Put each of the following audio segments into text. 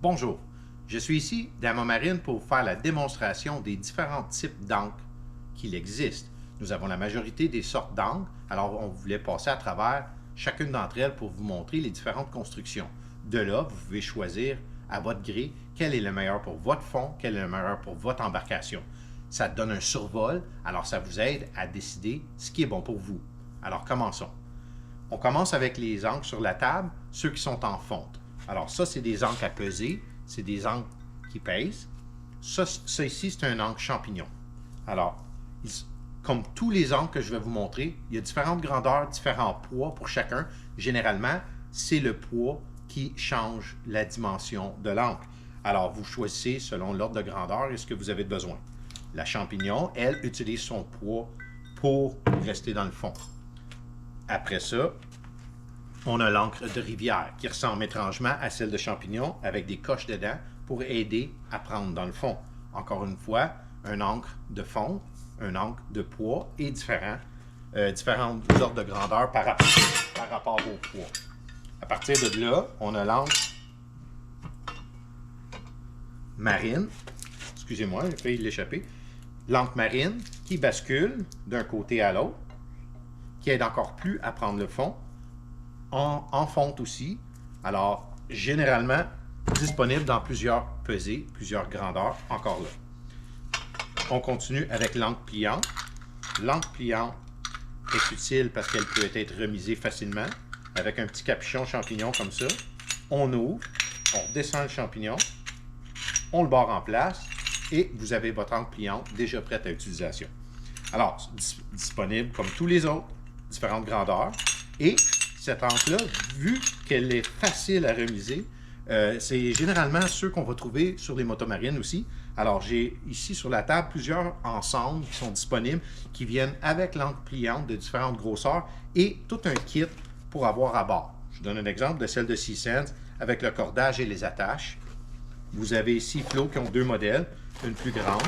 Bonjour, je suis ici d'Ama-Marine pour vous faire la démonstration des différents types d'encre qu'il existe. Nous avons la majorité des sortes d'encre, alors on voulait passer à travers chacune d'entre elles pour vous montrer les différentes constructions. De là, vous pouvez choisir à votre gré quel est le meilleur pour votre fond, quel est le meilleur pour votre embarcation. Ça te donne un survol, alors ça vous aide à décider ce qui est bon pour vous. Alors commençons. On commence avec les encres sur la table, ceux qui sont en fonte. Alors ça, c'est des encres à peser, c'est des encres qui pèsent. Ça ici, c'est un encre champignon. Alors, comme tous les encres que je vais vous montrer, il y a différentes grandeurs, différents poids pour chacun. Généralement, c'est le poids qui change la dimension de l'encre. Alors, vous choisissez selon l'ordre de grandeur et ce que vous avez besoin. La champignon, elle, utilise son poids pour rester dans le fond. Après ça, on a l'encre de rivière qui ressemble étrangement à celle de champignon avec des coches dedans pour aider à prendre dans le fond. Encore une fois, un encre de fond, un encre de poids est différent, différents ordres de grandeur par rapport au poids. À partir de là, on a l'encre marine, excusez-moi, j'ai failli l'échapper, l'encre marine qui bascule d'un côté à l'autre, qui aide encore plus à prendre le fond, en fonte aussi, alors généralement disponible dans plusieurs pesées, plusieurs grandeurs, encore là. On continue avec l'encre pliante. L'encre pliante est utile parce qu'elle peut être remisée facilement, avec un petit capuchon champignon comme ça. On ouvre, on redescend le champignon, on le barre en place, et vous avez votre encre pliante déjà prête à utilisation. Alors, disponible comme tous les autres, différentes grandeurs, et cette encre-là, vu qu'elle est facile à remiser, c'est généralement ceux qu'on va trouver sur les motomarines aussi. Alors, j'ai ici sur la table plusieurs ensembles qui sont disponibles, qui viennent avec l'encre pliante de différentes grosseurs et tout un kit pour avoir à bord. Je vous donne un exemple de celle de SeaSense avec le cordage et les attaches. Vous avez ici Flow qui ont deux modèles, une plus grande,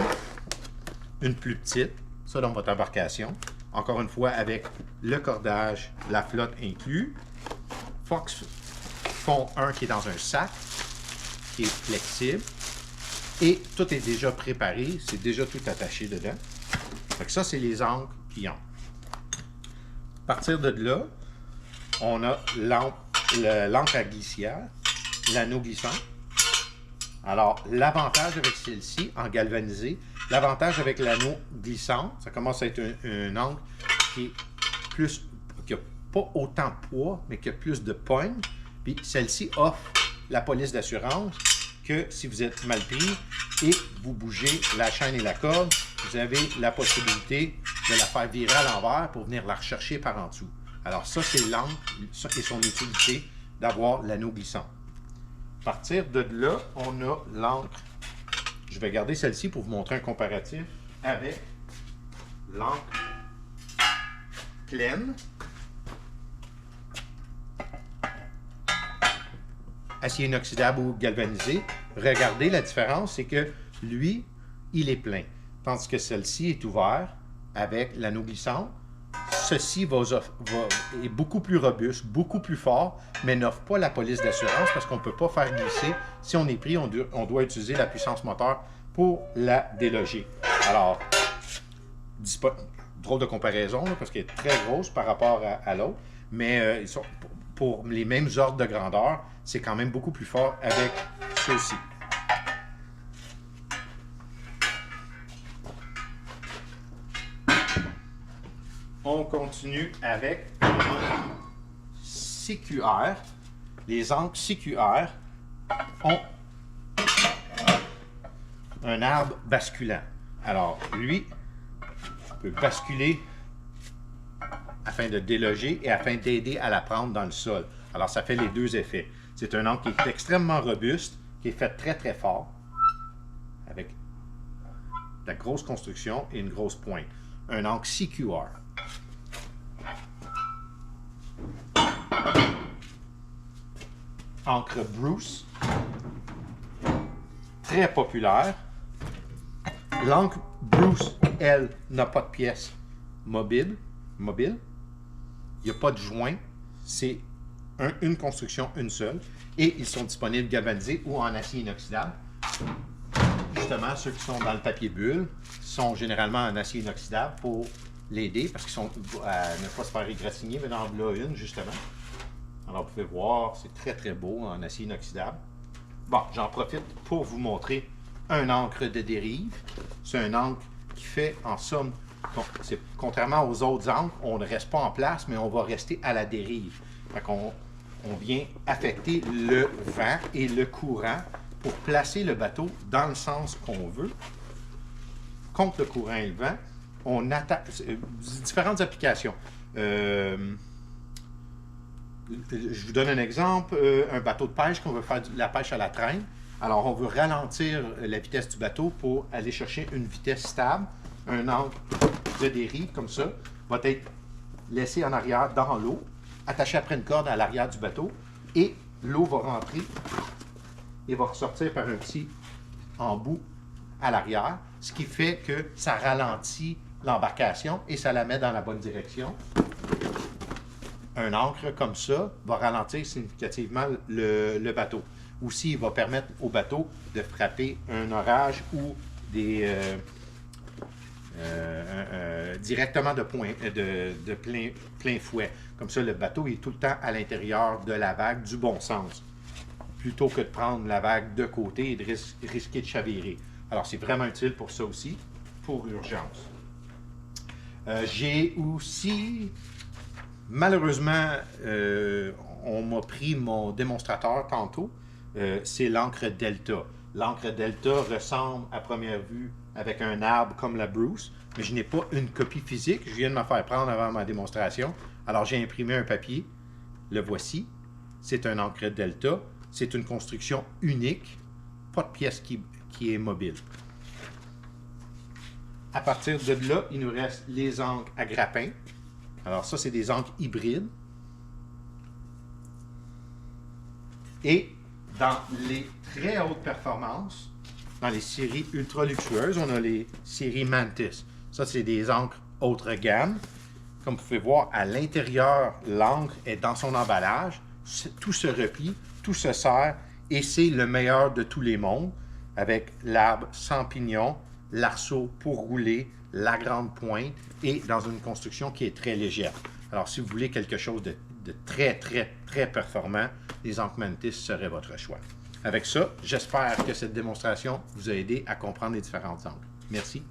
une plus petite, ça dans votre embarcation. Encore une fois, avec le cordage, la flotte inclus. Fox fond 1 qui est dans un sac, qui est flexible. Et tout est déjà préparé, c'est déjà tout attaché dedans. Donc ça, c'est les encres pliantes. À partir de là, on a l'encre à glissière, l'anneau glissant. Alors, l'avantage avec celle-ci, en galvanisé, l'avantage avec l'anneau glissant, ça commence à être un encre qui n'a pas autant de poids, mais qui a plus de poigne. Puis celle-ci offre la police d'assurance que si vous êtes mal pris et vous bougez la chaîne et la corde, vous avez la possibilité de la faire virer à l'envers pour venir la rechercher par en dessous. Alors ça, c'est l'encre et son utilité d'avoir l'anneau glissant. À partir de là, on a l'encre. Je vais garder celle-ci pour vous montrer un comparatif avec l'encre pleine. Acier inoxydable ou galvanisé. Regardez la différence, c'est que lui, il est plein. Tandis que celle-ci est ouverte avec l'anneau glissant. Ceci est beaucoup plus robuste, beaucoup plus fort, mais n'offre pas la police d'assurance parce qu'on ne peut pas faire glisser. Si on est pris, on doit utiliser la puissance moteur pour la déloger. Alors, drôle de comparaison là, parce qu'elle est très grosse par rapport à l'autre, mais pour les mêmes ordres de grandeur, c'est quand même beaucoup plus fort avec ceux-ci. On continue avec CQR. Les encres CQR ont un arbre basculant. Alors, lui peut basculer afin de déloger et afin d'aider à la prendre dans le sol. Alors, ça fait les deux effets. C'est un encre qui est extrêmement robuste, qui est fait très très fort, avec de la grosse construction et une grosse pointe. Un encre CQR. Encre Bruce, très populaire. L'encre Bruce, elle, n'a pas de pièce mobile. Il n'y a pas de joint. C'est une construction, une seule. Et ils sont disponibles galvanisés ou en acier inoxydable. Justement, ceux qui sont dans le papier bulle sont généralement en acier inoxydable pour l'aider parce qu'ils sont à ne pas se faire égratigner, mais dans là une, justement. Alors, vous pouvez voir, c'est très très beau en acier inoxydable. Bon, j'en profite pour vous montrer un encre de dérive. C'est un encre qui fait, en somme, contrairement aux autres encres, on ne reste pas en place, mais on va rester à la dérive. Fait qu'on vient affecter le vent et le courant pour placer le bateau dans le sens qu'on veut. Contre le courant et le vent, on attaque différentes applications. Je vous donne un exemple, un bateau de pêche qu'on veut faire de la pêche à la traîne. Alors, on veut ralentir la vitesse du bateau pour aller chercher une vitesse stable. Un ancre de dérive comme ça va être laissé en arrière dans l'eau, attaché après une corde à l'arrière du bateau, et l'eau va rentrer et va ressortir par un petit embout à l'arrière, ce qui fait que ça ralentit l'embarcation et ça la met dans la bonne direction. Un ancre comme ça va ralentir significativement le bateau. Aussi, il va permettre au bateau de frapper un orage ou directement de plein fouet. Comme ça, le bateau est tout le temps à l'intérieur de la vague du bon sens, plutôt que de prendre la vague de côté et de risquer de chavirer. Alors, c'est vraiment utile pour ça aussi, pour l'urgence. J'ai aussi, malheureusement, on m'a pris mon démonstrateur tantôt, c'est l'encre Delta. L'encre Delta ressemble à première vue avec un arbre comme la Bruce, mais je n'ai pas une copie physique. Je viens de me faire prendre avant ma démonstration. Alors, j'ai imprimé un papier. Le voici. C'est un encre Delta. C'est une construction unique. Pas de pièce qui est mobile. À partir de là, il nous reste les encres à grappin. Alors, ça, c'est des encres hybrides. Et dans les très hautes performances, dans les séries ultra luxueuses, on a les séries Mantis. Ça, c'est des encres haute gamme. Comme vous pouvez voir, à l'intérieur, l'encre est dans son emballage. Tout se replie, tout se serre, et c'est le meilleur de tous les mondes, avec l'arbre sans pignon, l'arceau pour rouler, la grande pointe, et dans une construction qui est très légère. Alors, si vous voulez quelque chose de très, très, très performant, les encres Mantis seraient votre choix. Avec ça, j'espère que cette démonstration vous a aidé à comprendre les différentes encres. Merci.